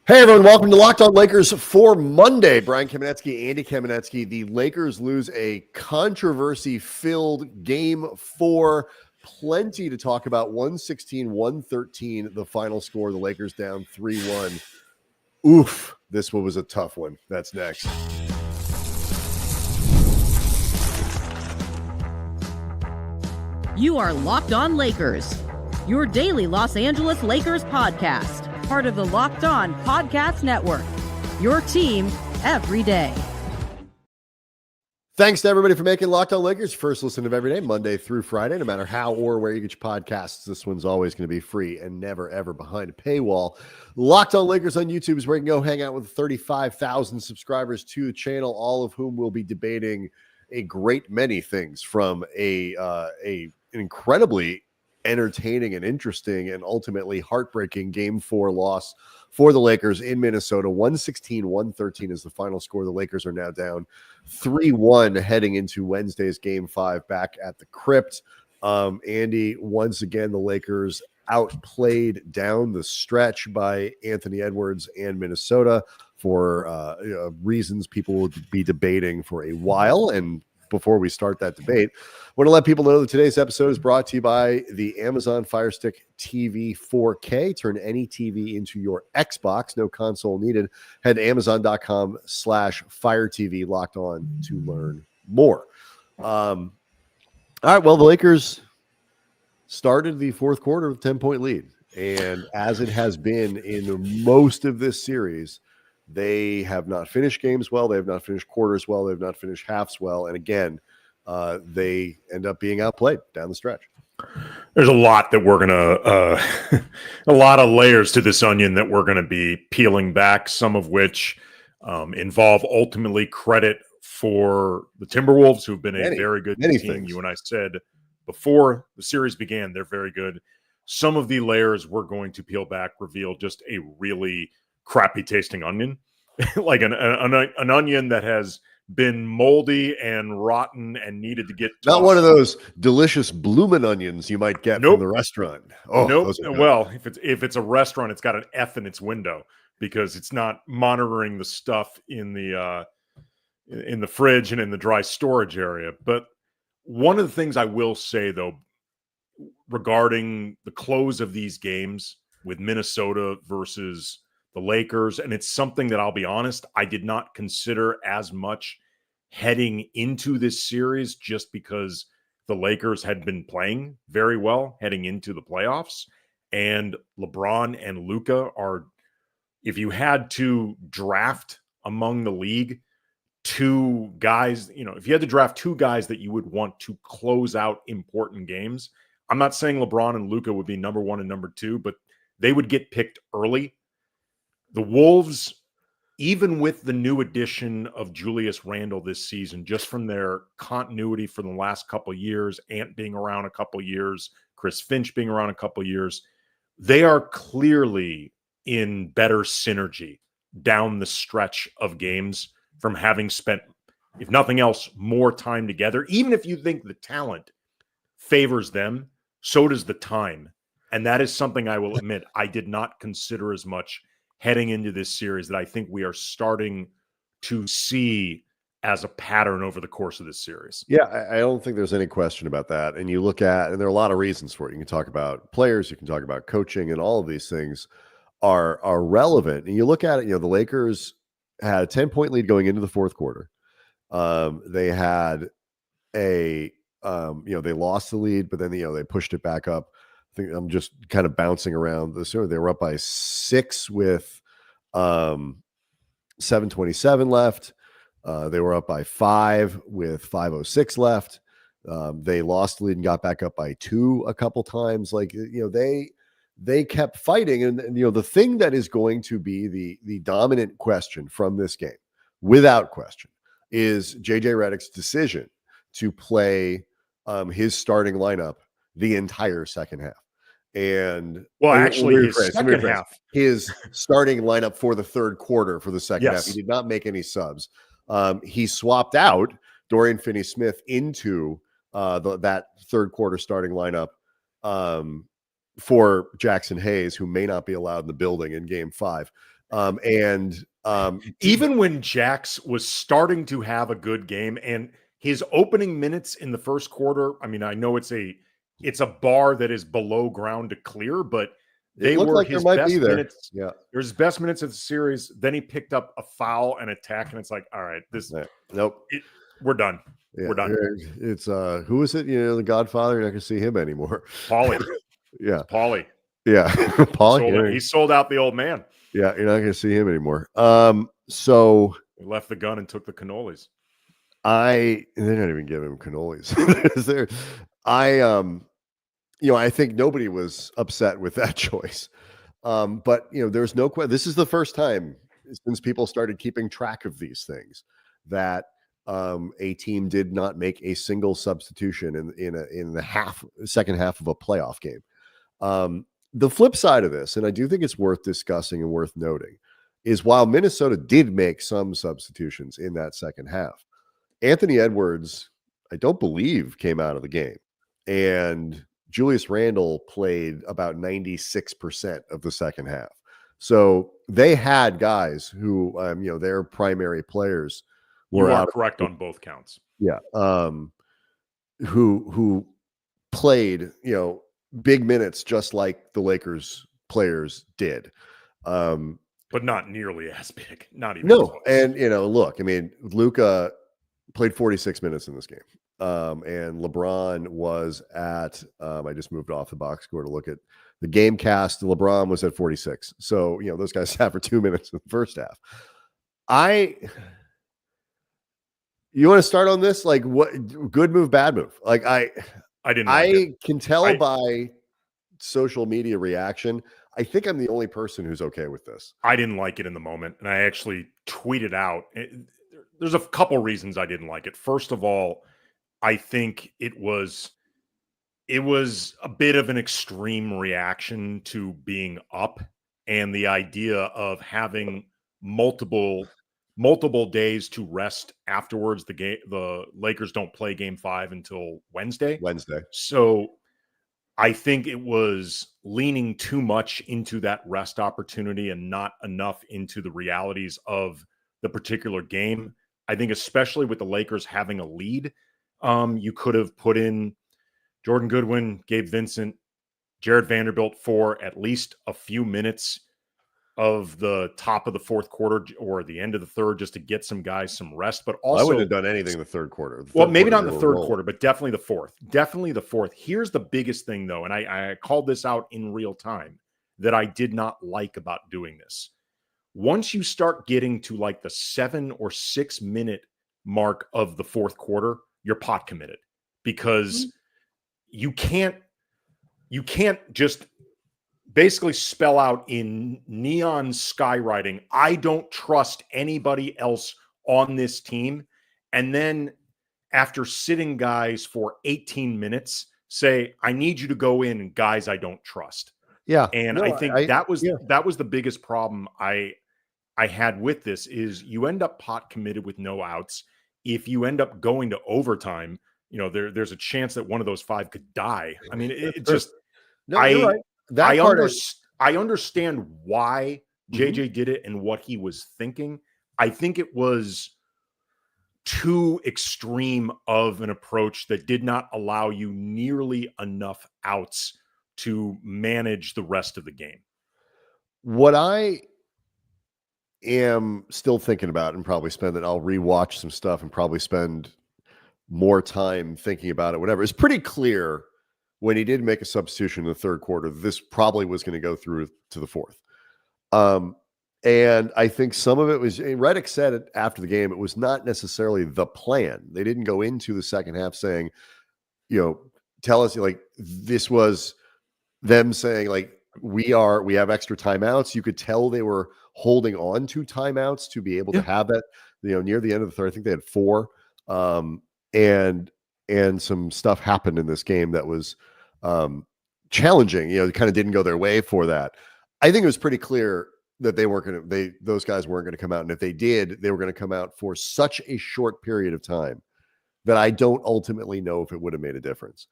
Hey everyone, welcome to Locked On Lakers for Monday. Brian Kamenetsky, Andy Kamenetsky. The Lakers lose a controversy-filled Game 4. Plenty to talk about. 116-113, the final score. The Lakers down 3-1. Oof, this one was a tough one. That's next. You are Locked On Lakers, your daily Los Angeles Lakers podcast. Part of the Locked On Podcast Network, your team every day. Thanks to everybody for making Locked On Lakers first listen of every day, Monday through Friday. No matter how or where you get your podcasts, this one's always going to be free and never, ever behind a paywall. Locked On Lakers on YouTube is where you can go hang out with 35,000 subscribers to the channel, all of whom will be debating a great many things, from an incredibly entertaining and interesting and ultimately heartbreaking Game 4 loss for the Lakers in Minnesota. 116-113 is the final score. The Lakers are now down 3-1 heading into Wednesday's Game 5 back at the Crypt. Andy, once again, the Lakers outplayed down the stretch by Anthony Edwards and Minnesota for reasons people will be debating for a while. And before we start that debate, I want to let people know that today's episode is brought to you by the Amazon Fire Stick TV 4K. Turn any TV into your Xbox. No console needed. Head to Amazon.com/FireTV. Locked On to learn more. All right. Well, the Lakers started the fourth quarter with a 10-point lead. And as it has been in most of this series, they have not finished games well. They have not finished quarters well. They have not finished halves well. And again, they end up being outplayed down the stretch. There's a lot that we're going to, a lot of layers to this onion that we're going to be peeling back, some of which involve ultimately credit for the Timberwolves, who've been a very good team. Things. You and I said before the series began, they're very good. Some of the layers we're going to peel back reveal just a really crappy tasting onion, like an onion that has been moldy and rotten and needed to get tossed. Not one of those delicious bloomin' onions you might get from the restaurant. Oh, nope. Well, if it's a restaurant, it's got an F in its window because it's not monitoring the stuff in the fridge and in the dry storage area. But one of the things I will say, though, regarding the close of these games with Minnesota versus the Lakers, and it's something that, I'll be honest, I did not consider as much heading into this series, just because the Lakers had been playing very well heading into the playoffs. And LeBron and Luka are, if you had to draft among the league, two guys, if you had to draft two guys that you would want to close out important games, I'm not saying LeBron and Luka would be number one and number two, but they would get picked early. The Wolves, even with the new addition of Julius Randle this season, just from their continuity for the last couple of years, Ant being around a couple of years, Chris Finch being around a couple of years, they are clearly in better synergy down the stretch of games from having spent, if nothing else, more time together. Even if you think the talent favors them, so does the time. And that is something I will admit I did not consider as much heading into this series, that I think we are starting to see as a pattern over the course of this series. Yeah, I don't think there's any question about that. And you look at, and there are a lot of reasons for it. You can talk about players, you can talk about coaching, and all of these things are relevant. And you look at it, the Lakers had a 10-point lead going into the fourth quarter. They had they lost the lead, but then, they pushed it back up. I think I'm just kind of bouncing around this. They were up by 6 with 7:27 left. They were up by 5 with 5:06 left. They lost the lead and got back up by 2 a couple times. They kept fighting. And the thing that is going to be the dominant question from this game, without question, is JJ Redick's decision to play his starting lineup the entire second half. And his starting lineup for the third quarter for the second half. He did not make any subs. He swapped out Dorian Finney-Smith into that third quarter starting lineup for Jackson Hayes, who may not be allowed in the building in Game 5. Even when Jax was starting to have a good game and his opening minutes in the first quarter, I mean, I know it's a bar that is below ground to clear, but they looked were like his there might best be there. minutes. Yeah. It was his best minutes of the series. Then he picked up a foul and attack, and it's like, all right, nope. We're done. Yeah, we're done. It's who is it? The Godfather. You're not gonna see him anymore. Paulie. Yeah. Paulie. Yeah. Paulie. He sold out the old man. Yeah, you're not gonna see him anymore. So he left the gun and took the cannolis. They're not even giving him cannolis. I think nobody was upset with that choice. But there's no question. This is the first time since people started keeping track of these things that a team did not make a single substitution in the second half of a playoff game. The flip side of this, and I do think it's worth discussing and worth noting, is while Minnesota did make some substitutions in that second half, Anthony Edwards, I don't believe, came out of the game. And Julius Randle played about 96% of the second half. So they had guys who, their primary players were correct on both counts. Yeah. Who played, big minutes just like the Lakers players did. But not nearly as big. Not even. No. Close. And, look, I mean, Luka played 46 minutes in this game. And LeBron was at, I just moved off the box score to look at the game cast. LeBron was at 46. So, those guys sat for 2 minutes in the first half. You want to start on this? Like, what good move, bad move? Like, I can tell by social media reaction. I think I'm the only person who's okay with this. I didn't like it in the moment, and I actually tweeted out. There's a couple reasons I didn't like it. First of all, I think it was a bit of an extreme reaction to being up, and the idea of having multiple days to rest afterwards. The Lakers don't play game 5 until Wednesday. So I think it was leaning too much into that rest opportunity and not enough into the realities of the particular game. I think especially with the Lakers having a lead, you could have put in Jordan Goodwin, Gabe Vincent, Jared Vanderbilt for at least a few minutes of the top of the fourth quarter or the end of the third, just to get some guys some rest. But also, I wouldn't have done anything in the third quarter. Maybe not in the third quarter, but definitely the fourth. Definitely the fourth. Here's the biggest thing, though, and I called this out in real time, that I did not like about doing this. Once you start getting to like the 7 or 6 minute mark of the fourth quarter, you're pot committed, because you can't just basically spell out in neon skywriting, I don't trust anybody else on this team. And then after sitting guys for 18 minutes, say, I need you to go in, guys I don't trust. Yeah. And I think that was the biggest problem I had with this, is you end up pot committed with no outs. If you end up going to overtime, there's a chance that one of those 5 could die. I mean, it just you're right. I understand why JJ did it and what he was thinking. I think it was too extreme of an approach that did not allow you nearly enough outs to manage the rest of the game. What I am still thinking about, and probably I'll rewatch some stuff and probably spend more time thinking about it, whatever. It's pretty clear when he did make a substitution in the third quarter, this probably was going to go through to the fourth. And I think some of it was, Redick said it after the game, it was not necessarily the plan. They didn't go into the second half saying, tell us, like, this was them saying, like, we have extra timeouts. You could tell they were holding on to timeouts to be able to have that, near the end of the third. I think they had 4. And some stuff happened in this game that was challenging. It kind of didn't go their way for that. I think it was pretty clear that those guys weren't going to come out. And if they did, they were going to come out for such a short period of time that I don't ultimately know if it would have made a difference.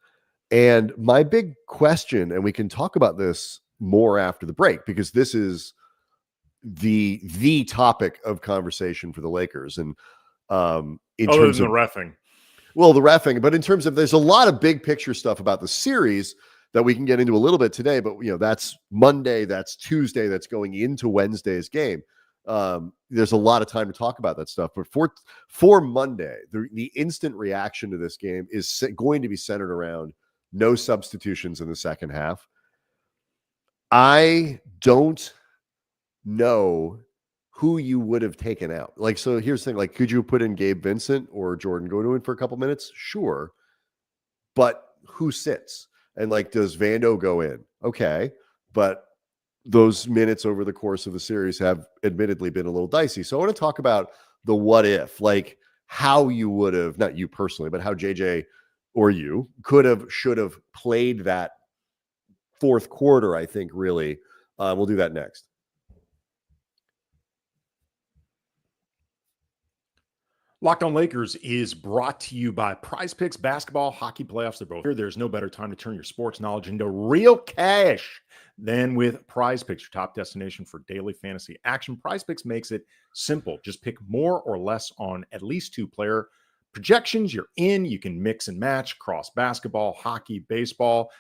And my big question, and we can talk about this more after the break, because this is the topic of conversation for the Lakers. And in Other terms than of the reffing. well, the reffing, but in terms of there's a lot of big picture stuff about the series that we can get into a little bit today, but that's Monday, that's Tuesday, that's going into Wednesday's game. There's a lot of time to talk about that stuff, but for Monday, the instant reaction to this game is going to be centered around no substitutions in the second half. I don't know who you would have taken out. Like, so here's the thing, like, could you put in Gabe Vincent or Jordan Goodwin for a couple minutes? Sure. But who sits? And like, does Vando go in? Okay. But those minutes over the course of the series have admittedly been a little dicey. So I want to talk about the what if, like how you would have, not you personally, but how JJ or you could have, should have played that fourth quarter, I think, really. We'll do that next. Locked On Lakers is brought to you by Prize Picks. Basketball, hockey playoffs, they're both here. There's no better time to turn your sports knowledge into real cash than with Prize Picks, your top destination for daily fantasy action. Prize Picks makes it simple. Just pick more or less on at least 2-player projections. You're in. You can mix and match across basketball, hockey, baseball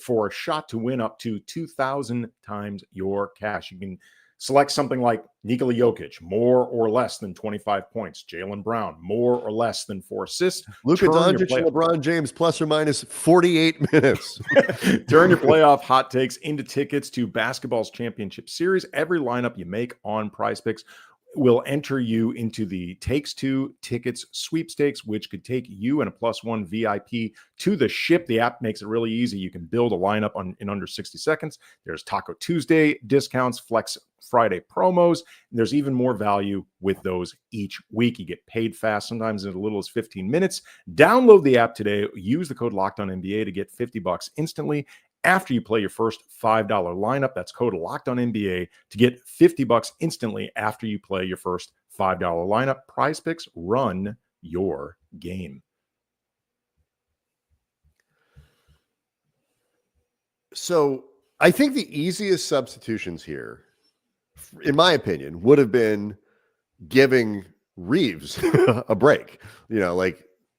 for a shot to win up to 2,000 times your cash. You can select something like Nikola Jokic, more or less than 25 points. Jaylen Brown, more or less than 4 assists. Luka Doncic and LeBron James, plus or minus 48 minutes. Turn your playoff hot takes into tickets to basketball's championship series. Every lineup you make on Prize Picks will enter you into the Takes Two Tickets sweepstakes, which could take you and a +1 VIP to the ship. The app makes it really easy. You can build a lineup in under 60 seconds. There's Taco Tuesday discounts, Flex Friday promos. And there's even more value with those each week. You get paid fast, sometimes in as little as 15 minutes. Download the app today. Use the code LOCKEDONNBA to get $50 instantly after you play your first $5 lineup. That's code LOCKEDONNBA to get $50 instantly after you play your first $5 lineup. Prize Picks, run your game. So I think the easiest substitutions here, in my opinion, would have been giving Reeves a break,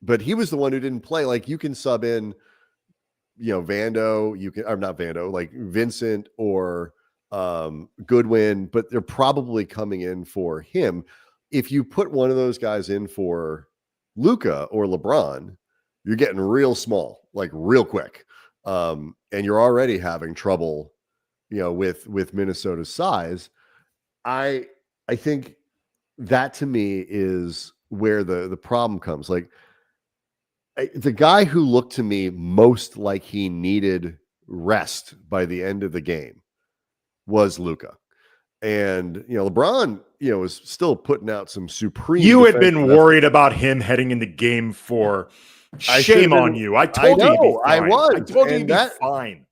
but he was the one who didn't play. Like, you can sub in, Vando, not Vando, like Vincent or Goodwin, but they're probably coming in for him. If you put one of those guys in for Luka or LeBron, you're getting real small, like real quick. And you're already having trouble, with Minnesota's size. I think that to me is where the problem comes. Like, the guy who looked to me most like he needed rest by the end of the game was Luka. And, LeBron, was still putting out some supreme. You had been worried about him heading in the game 4. Shame on you. I told you he'd be fine. I was. I told you he'd be fine.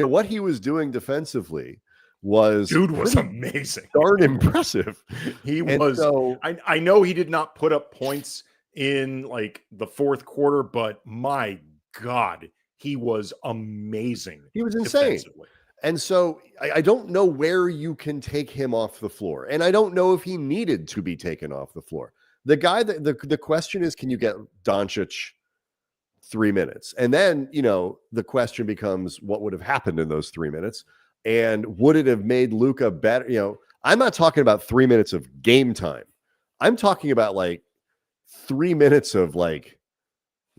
What he was doing defensively was amazing. Darn impressive. He was. So, I know he did not put up points in like the fourth quarter, but my God, he was amazing. He was insane. And so I don't know where you can take him off the floor. And I don't know if he needed to be taken off the floor. The guy that the question is, can you get Doncic 3 minutes? And then, the question becomes, what would have happened in those 3 minutes? And would it have made Luka better? I'm not talking about 3 minutes of game time. I'm talking about like 3 minutes of like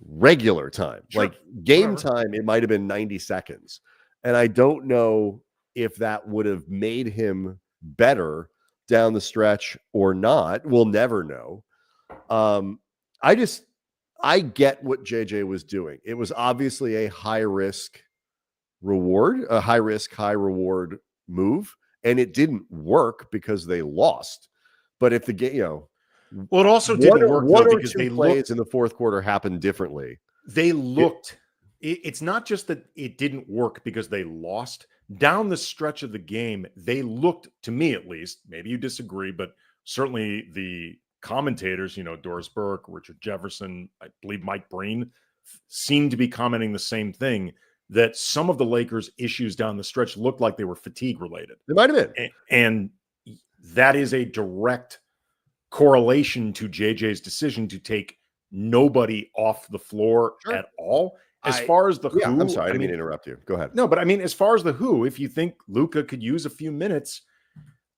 regular time. Sure. Like game time, it might have been 90 seconds. And I don't know if that would have made him better down the stretch or not. We'll never know. I get what JJ was doing. It was obviously a high risk, high reward move. And it didn't work because they lost. But if the game, well, it also didn't work because they plays in the fourth quarter happened differently. They looked. It's not just that it didn't work because they lost. Down the stretch of the game, they looked, to me at least, maybe you disagree, but certainly the commentators, Doris Burke, Richard Jefferson, I believe Mike Breen, seemed to be commenting the same thing. that some of the Lakers' issues down the stretch looked like they were fatigue related. It might have been. And that is a direct correlation to JJ's decision to take nobody off the floor at all. As far as the who, I'm sorry, I didn't mean to interrupt you. Go ahead. No, but I mean, as far as the who, if you think Luka could use a few minutes,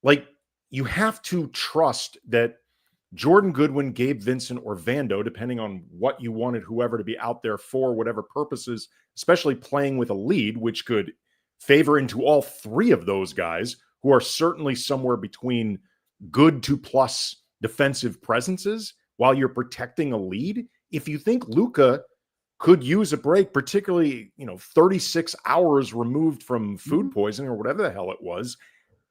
like you have to trust that Jordan Goodwin, Gabe Vincent, or Vando, depending on what you wanted whoever to be out there for, whatever purposes, especially playing with a lead, which could favor into all three of those guys who are certainly somewhere between good to plus defensive presences while you're protecting a lead. If you think Luka could use a break, particularly, 36 hours removed from food poisoning or whatever the hell it was,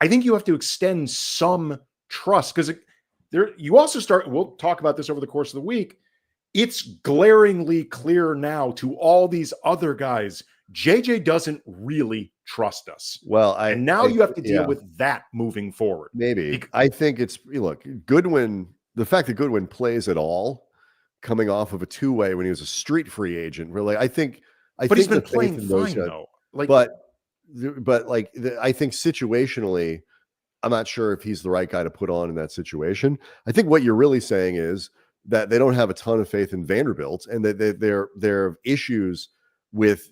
I think you have to extend some trust, because you also start, we'll talk about this over the course of the week, it's glaringly clear now to all these other guys, JJ doesn't really trust us. Well, you have to deal with that moving forward. Maybe. I think look, Goodwin, the fact that Goodwin plays at all, coming off of a two-way when he was a street free agent, really, I think he's been playing fine though. I think situationally, I'm not sure if he's the right guy to put on in that situation. I think what you're really saying is that they don't have a ton of faith in Vanderbilt, and that there are issues with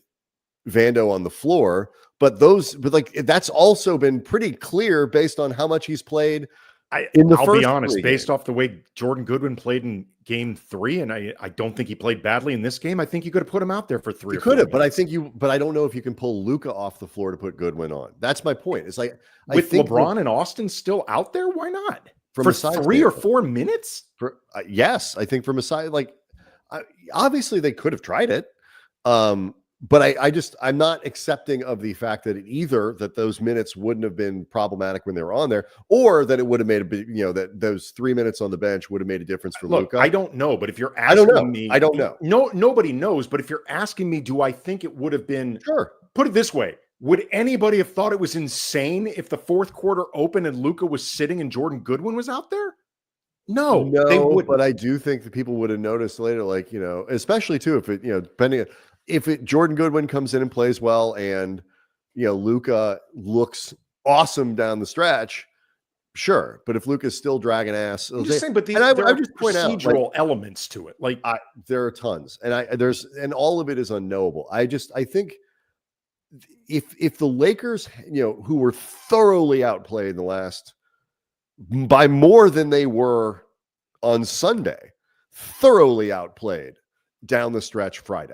Vando on the floor. But that's also been pretty clear based on how much he's played. I'll be honest, based off the way Jordan Goodwin played in game 3, and I don't think he played badly in this game. I think you could have put him out there for 3 or 4 minutes. But I don't know if you can pull Luka off the floor to put Goodwin on. That's my point. It's like, with LeBron and Austin still out there, why not? For 3 or 4 minutes? Yes, I think from a side, obviously they could have tried it. But I'm not accepting of the fact that either that those minutes wouldn't have been problematic when they were on there, or that it would have made a big, that those 3 minutes on the bench would have made a difference for Luka. I don't know, but if you're asking me, I don't know. No, nobody knows. But if you're asking me, do I think it would have been? Sure. Put it this way: would anybody have thought it was insane if the fourth quarter opened and Luka was sitting and Jordan Goodwin was out there? No, they wouldn't. But I do think that people would have noticed later, especially too if it, depending. If Jordan Goodwin comes in and plays well, and Luka looks awesome down the stretch, sure. But if Luka's still dragging ass, I'm just saying. But there are procedural elements to it. There are tons, and all of it is unknowable. I think if the Lakers, who were thoroughly outplayed in the last by more than they were on Sunday, thoroughly outplayed down the stretch Friday.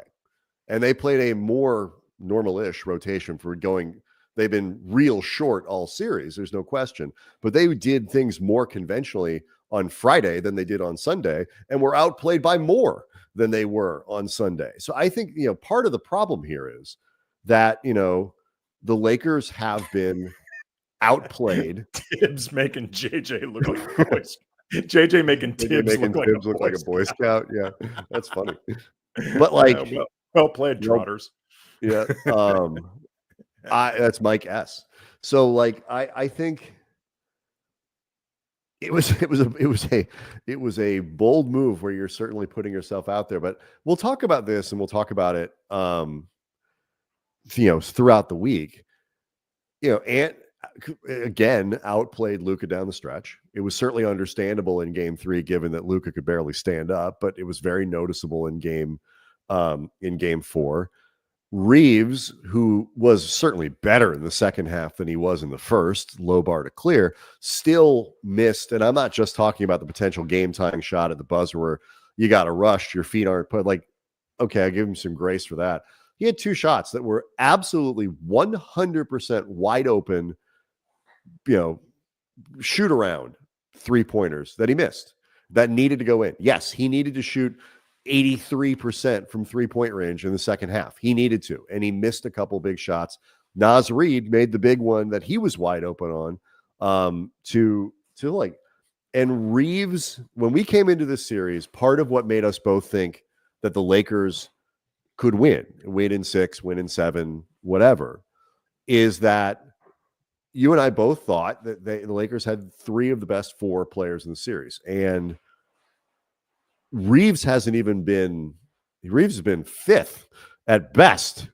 And they played a more normal-ish rotation for going. They've been real short all series. There's no question. But they did things more conventionally on Friday than they did on Sunday, and were outplayed by more than they were on Sunday. So I think, part of the problem here is that, the Lakers have been outplayed. Tibbs making JJ look like a Boy Scout. JJ making Tibbs look like a Boy Scout. Yeah, that's funny. But well played, Trotters. Yeah. That's Mike S. So I think it was a bold move where you're certainly putting yourself out there. But we'll talk about this, and we'll talk about it throughout the week. And again, outplayed Luka down the stretch. It was certainly understandable in game 3, given that Luka could barely stand up, but it was very noticeable in game 4. Reeves, who was certainly better in the second half than he was in the first, low bar to clear, still missed. And I'm not just talking about the potential game tying shot at the buzzer where you got to rush, your feet aren't put, okay, I give him some grace for that. He had 2 shots that were absolutely 100% wide open, shoot around 3-pointers that he missed that needed to go in. Yes, he needed to shoot 83% from 3-point range in the second half. He needed to, and he missed a couple big shots. Naz Reid made the big one that he was wide open on and Reeves, when we came into this series, part of what made us both think that the Lakers could win in 6, win in 7, whatever, is that you and I both thought that the Lakers had 3 of the best 4 players in the series. And Reeves has been 5th at best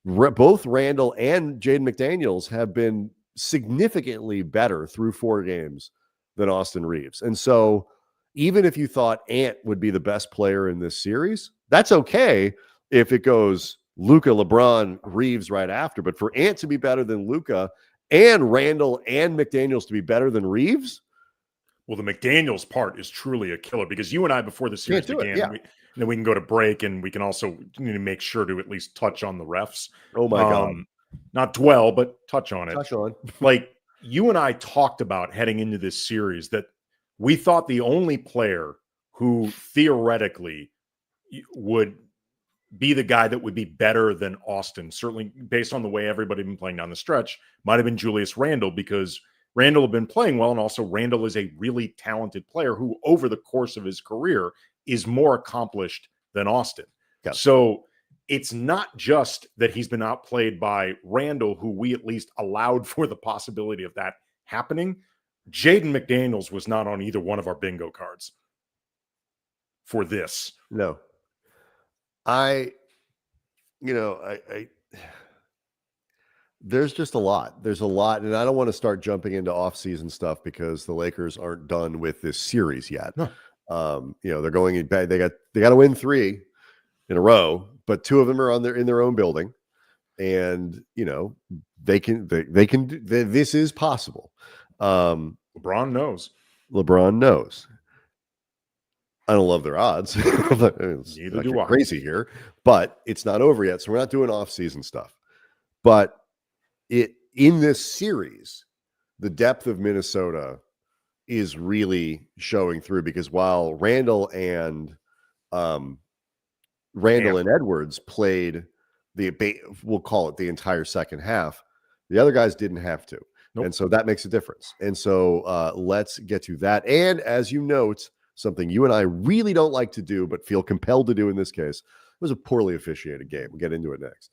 Both Randall and Jaden McDaniels have been significantly better through 4 games than Austin Reeves. And so even if you thought Ant would be the best player in this series, that's okay if it goes Luka, LeBron, Reeves right after. But for Ant to be better than Luka and Randall and McDaniels to be better than Reeves. Well, the McDaniels part is truly a killer, because you and I, before the series began, then we can go to break, and we can also make sure to at least touch on the refs. Oh my God. Not dwell, but touch on it. Touch on. Like, you and I talked about heading into this series that we thought the only player who theoretically would be the guy that would be better than Austin, certainly based on the way everybody had been playing down the stretch, might have been Julius Randle, because Randle had been playing well, and also Randle is a really talented player who, over the course of his career, is more accomplished than Austin. Yep. So it's not just that he's been outplayed by Randle, who we at least allowed for the possibility of that happening. Jaden McDaniels was not on either one of our bingo cards for this. No. There's just a lot. There's a lot, and I don't want to start jumping into off-season stuff because the Lakers aren't done with this series yet. No. They're going in. They got to win 3 in a row, but 2 of them are in their own building, and they can. This is possible. LeBron knows. I don't love their odds. Neither do I. Crazy here, but it's not over yet, so we're not doing off-season stuff. But in this series, the depth of Minnesota is really showing through, because while Randall and Edwards played we'll call it the entire second half, the other guys didn't have to. Nope. And so that makes a difference. And so let's get to that. And as you note, something you and I really don't like to do, but feel compelled to do in this case, it was a poorly officiated game. We'll get into it next.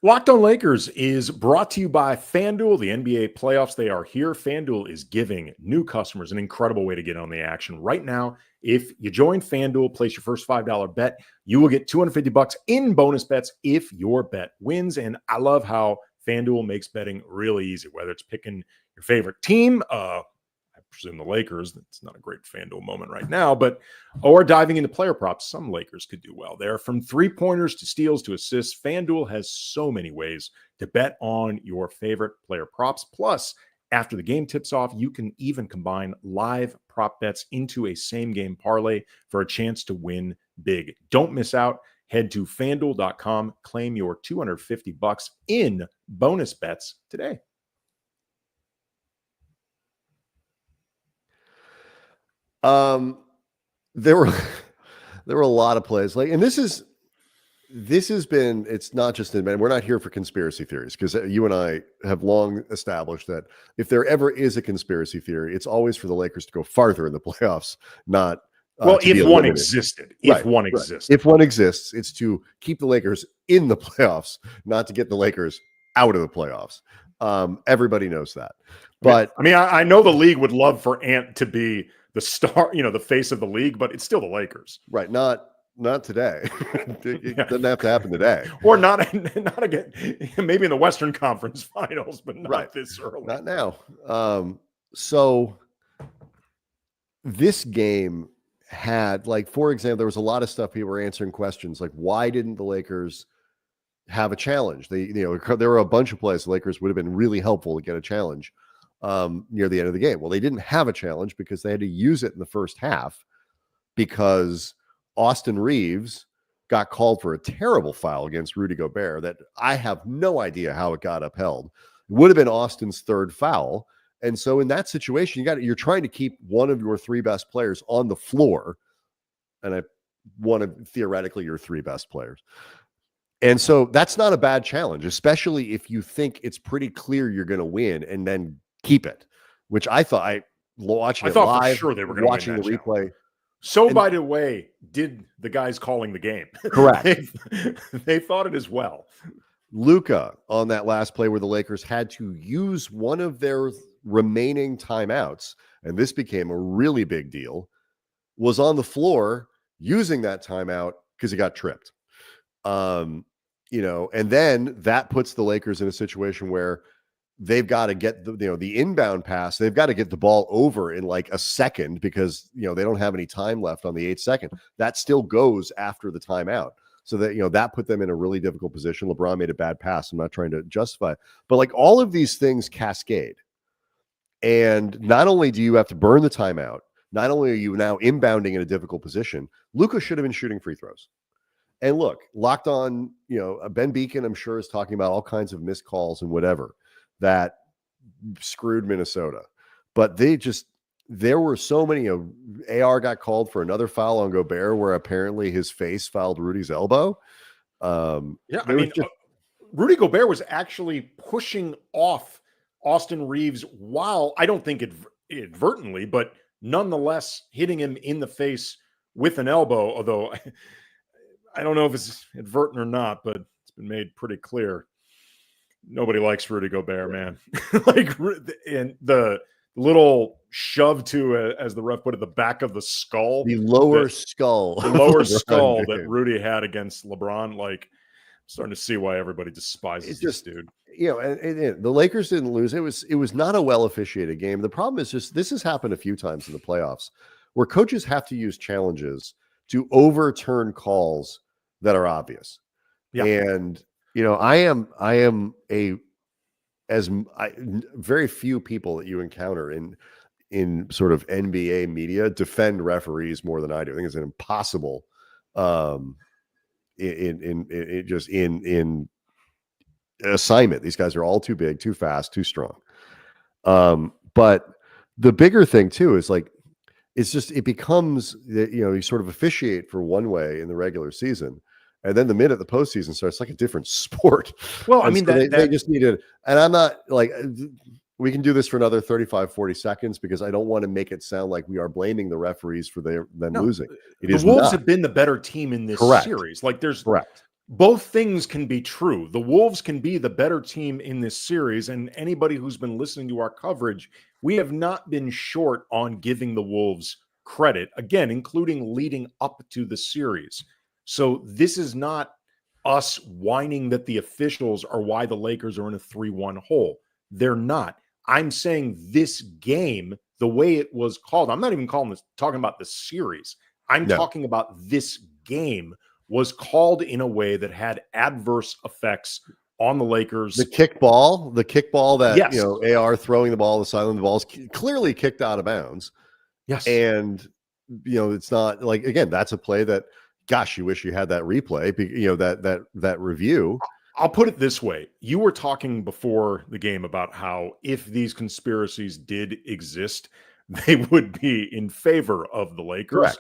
Locked On Lakers is brought to you by FanDuel. The NBA playoffs, they are here. FanDuel is giving new customers an incredible way to get on the action. Right now, if you join FanDuel, place your first $5 bet, you will get $250 in bonus bets if your bet wins. And I love how FanDuel makes betting really easy, whether it's picking your favorite team, I presume the Lakers. That's not a great FanDuel moment right now, or diving into player props. Some Lakers could do well there. From 3-pointers to steals to assists, FanDuel has so many ways to bet on your favorite player props. Plus, after the game tips off, you can even combine live prop bets into a same-game parlay for a chance to win big. Don't miss out. Head to FanDuel.com, claim your $250 in bonus bets today. There were a lot of plays, and this has been, it's not just we're not here for conspiracy theories, because you and I have long established that if there ever is a conspiracy theory, it's always for the Lakers to go farther in the playoffs, not if one existed. If one exists, it's to keep the Lakers in the playoffs, not to get the Lakers out of the playoffs. Everybody knows that. But I know the league would love for Ant to be the star, the face of the league, but it's still the Lakers. Right. Not today. It doesn't have to happen today. Or not again. Maybe in the Western Conference Finals, but not this early. Not now. So this game had, for example, there was a lot of stuff people were answering questions like, why didn't the Lakers have a challenge? There were a bunch of plays the Lakers would have been really helpful to get a challenge near the end of the game. Well, they didn't have a challenge because they had to use it in the first half, because Austin Reeves got called for a terrible foul against Rudy Gobert that I have no idea how it got upheld. It would have been Austin's 3rd foul. And so in that situation, you're trying to keep one of your 3 best players on the floor. And one of theoretically your 3 best players. And so that's not a bad challenge, especially if you think it's pretty clear you're going to win and then keep it, which I thought watching it live, for sure they were going to watching the replay. So, by the way, did the guys calling the game. Correct. They thought it as well. Luka on that last play where the Lakers had to use one of their remaining timeouts, and this became a really big deal, was on the floor using that timeout because he got tripped. And then that puts the Lakers in a situation where they've got to get the inbound pass. They've got to get the ball over in like a second because, they don't have any time left on the 8 second. That still goes after the timeout. So that, that put them in a really difficult position. LeBron made a bad pass. I'm not trying to justify it, but like all of these things cascade. And not only do you have to burn the timeout, not only are you now inbounding in a difficult position, Luka should have been shooting free throws. And look, Locked On, Ben Beacon, I'm sure, is talking about all kinds of missed calls and whatever that screwed Minnesota. But there were so many. AR got called for another foul on Gobert where apparently his face fouled Rudy's elbow. Rudy Gobert was actually pushing off Austin Reeves while, I don't think inadvertently, but nonetheless hitting him in the face with an elbow, although I don't know if it's advertent or not, but it's been made pretty clear. Nobody likes Rudy Gobert, man. And the little shove to, as the ref put it, the back of the skull. The lower skull. The lower skull that Rudy had against LeBron. Like, I'm starting to see why everybody despises this dude. And the Lakers didn't lose. It was not a well-officiated game. The problem is just this has happened a few times in the playoffs where coaches have to use challenges to overturn calls that are obvious. Yeah. And very few people that you encounter in sort of NBA media defend referees more than I do. I think it's an impossible in assignment. These guys are all too big, too fast, too strong. But the bigger thing too is like it becomes that you sort of officiate for one way in the regular season. And then the minute the postseason starts, like a different sport. Well, I mean, so they just needed, and I'm not like, we can do this for another 35, 40 seconds because I don't want to make it sound like we are blaming the referees for them losing. The Wolves have been the better team in this series. Like both things can be true. The Wolves can be the better team in this series. And anybody who's been listening to our coverage, we have not been short on giving the Wolves credit, again, including leading up to the series. So this is not us whining that the officials are why the Lakers are in a 3-1 hole. They're not. I'm saying this game, the way it was called, I'm not even talking about the series. I'm talking about this game was called in a way that had adverse effects on the Lakers. The kickball that, AR throwing the ball, the sideline, the ball is clearly kicked out of bounds. Yes. And, it's not like, again, that's a play that, gosh, you wish you had that replay, that review. I'll put it this way. You were talking before the game about how if these conspiracies did exist, they would be in favor of the Lakers. Correct.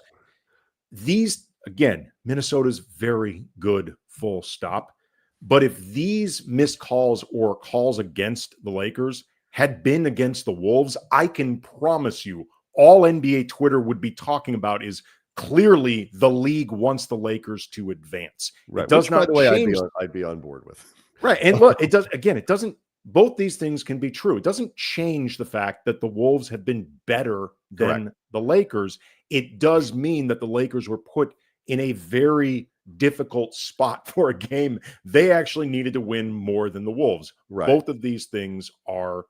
These, again, Minnesota's very good, full stop. But if these missed calls or calls against the Lakers had been against the Wolves, I can promise you all NBA Twitter would be talking about is clearly the league wants the Lakers to advance. Right. It does not change. I'd be on board with. Right. And look, it doesn't, both these things can be true. It doesn't change the fact that the Wolves have been better than the Lakers. It does mean that the Lakers were put in a very difficult spot for a game they actually needed to win more than the Wolves. Right. Both of these things are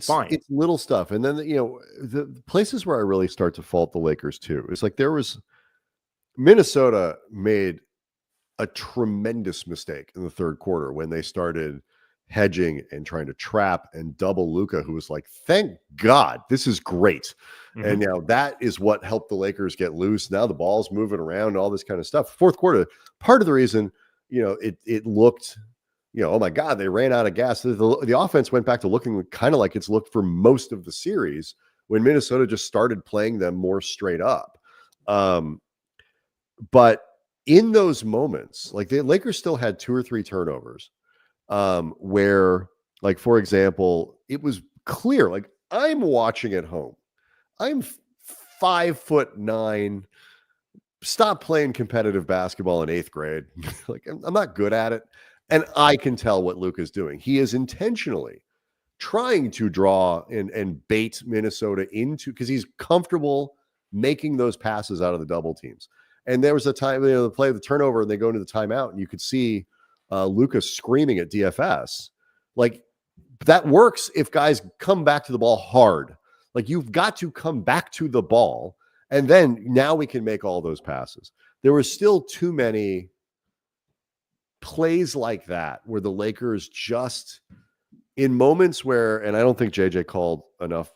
fine. It's little stuff. And then, the places where I really start to fault the Lakers too, is like Minnesota made a tremendous mistake in the third quarter when they started hedging and trying to trap and double Luka, who was like, thank God, this is great. Mm-hmm. And that is what helped the Lakers get loose. Now the ball's moving around, all this kind of stuff. Fourth quarter, part of the reason, it looked, oh my God, they ran out of gas. The offense went back to looking kind of like it's looked for most of the series when Minnesota just started playing them more straight up. But in those moments, like the Lakers still had 2 or 3 turnovers where, like, for example, it was clear, like I'm watching at home. I'm 5'9", stopped playing competitive basketball in 8th grade. Like I'm not good at it. And I can tell what Luka's doing. He is intentionally trying to draw and bait Minnesota into, because he's comfortable making those passes out of the double teams. And there was a time, they play the turnover and they go into the timeout, and you could see Luka screaming at DFS. Like, that works if guys come back to the ball hard. Like, you've got to come back to the ball, and then now we can make all those passes. There were still too many plays like that where the Lakers just, in moments where, and I don't think JJ called enough,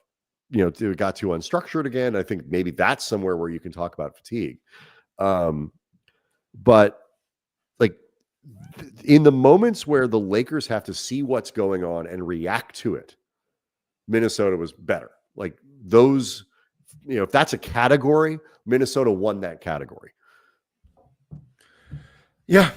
it got too unstructured again. I think maybe that's somewhere where you can talk about fatigue. But like, in the moments where the Lakers have to see what's going on and react to it, Minnesota was better. Like, those, if that's a category, Minnesota won that category. Yeah.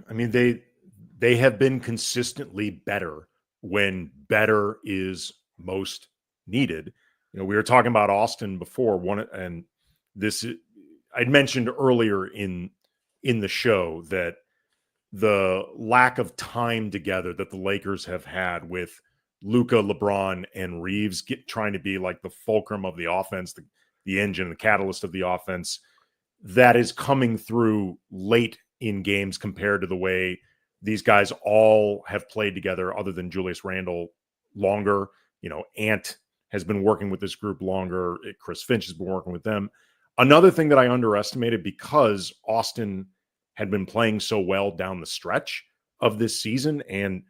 I mean, they have been consistently better when better is most needed. We were talking about Austin before, and this I'd mentioned earlier in the show that the lack of time together that the Lakers have had with Luka, LeBron, and Reeves trying to be like the fulcrum of the offense, the engine, the catalyst of the offense, that is coming through late in games compared to the way these guys all have played together, other than Julius Randle, longer. Ant has been working with this group longer. Chris Finch has been working with them. Another thing that I underestimated, because Austin had been playing so well down the stretch of this season, and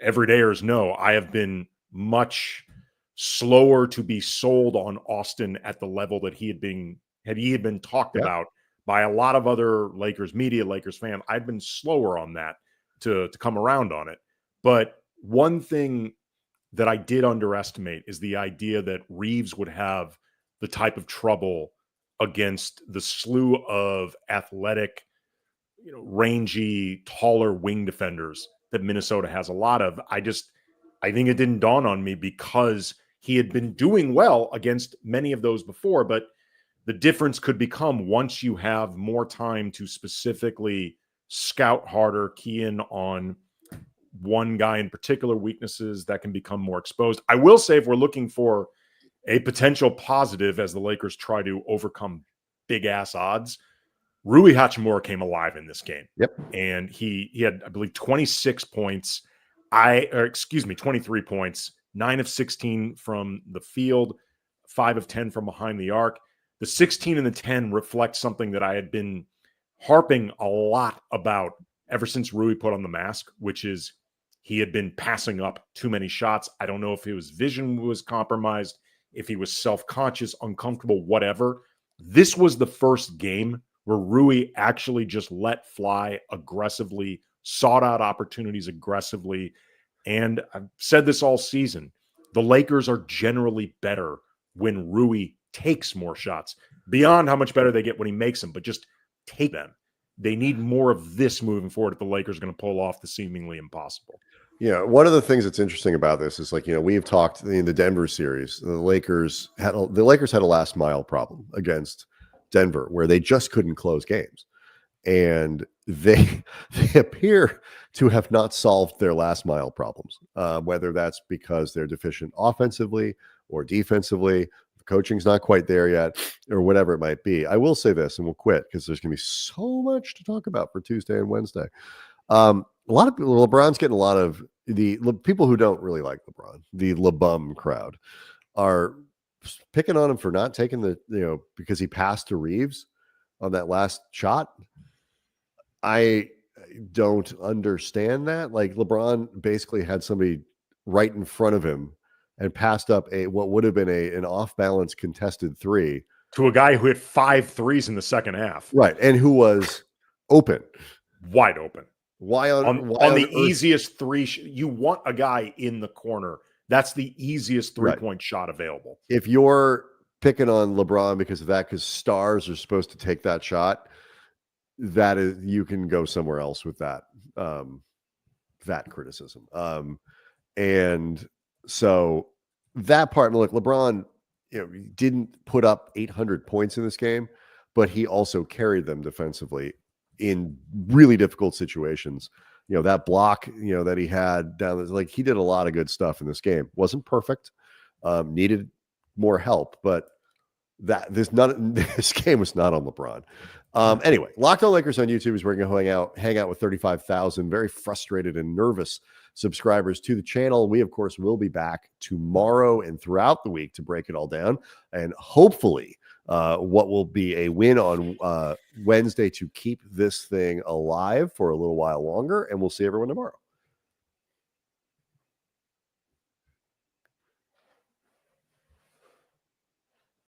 everydayers know I have been much slower to be sold on Austin at the level that he had been talked about by a lot of other Lakers media, Lakers fan. I'd been slower on that to come around on it. But one thing that I did underestimate is the idea that Reeves would have the type of trouble against the slew of athletic, rangy, taller wing defenders that Minnesota has a lot of. I think it didn't dawn on me, because he had been doing well against many of those before, but the difference could become, once you have more time to specifically scout harder, key in on one guy in particular, weaknesses that can become more exposed. I will say, if we're looking for a potential positive as the Lakers try to overcome big ass odds, Rui Hachimura came alive in this game. Yep. And he had, I believe, 23 points, 9 of 16 from the field, 5 of 10 from behind the arc. The 16 and the 10 reflect something that I had been harping a lot about ever since Rui put on the mask, which is he had been passing up too many shots. I don't know if his vision was compromised, if he was self-conscious, uncomfortable, whatever. This was the first game where Rui actually just let fly aggressively, sought out opportunities aggressively. And I've said this all season, the Lakers are generally better when Rui takes more shots, beyond how much better they get when he makes them, but just take them. They need more of this moving forward if the Lakers are going to pull off the seemingly impossible. Yeah, one of the things that's interesting about this is, like, we've talked in the Denver series, the Lakers had a last mile problem against Denver where they just couldn't close games, and they appear to have not solved their last mile problems, whether that's because they're deficient offensively or defensively. Coaching's not quite there yet, or whatever it might be. I will say this, and we'll quit because there's going to be so much to talk about for Tuesday and Wednesday. A lot of people, LeBron's getting a lot of the people who don't really like LeBron, the LeBum crowd, are picking on him for not taking because he passed to Reeves on that last shot. I don't understand that. Like, LeBron basically had somebody right in front of him and passed up what would have been an off-balance contested three to a guy who hit 5 threes in the second half. Right, and who was open. Wide open. Why on the easiest three? You want a guy in the corner. That's the easiest three-point shot available. If you're picking on LeBron because of that, because stars are supposed to take that shot, that is, you can go somewhere else with that that criticism. And so that part, look, LeBron, didn't put up 800 points in this game, but he also carried them defensively in really difficult situations. That block, that he had down there, like, he did a lot of good stuff in this game. Wasn't perfect, needed more help, but This game was not on LeBron. Anyway, Locked On Lakers on YouTube is where you're going to hang out with 35,000 very frustrated and nervous subscribers to the channel. We, of course, will be back tomorrow and throughout the week to break it all down, and hopefully what will be a win on Wednesday to keep this thing alive for a little while longer. And we'll see everyone tomorrow.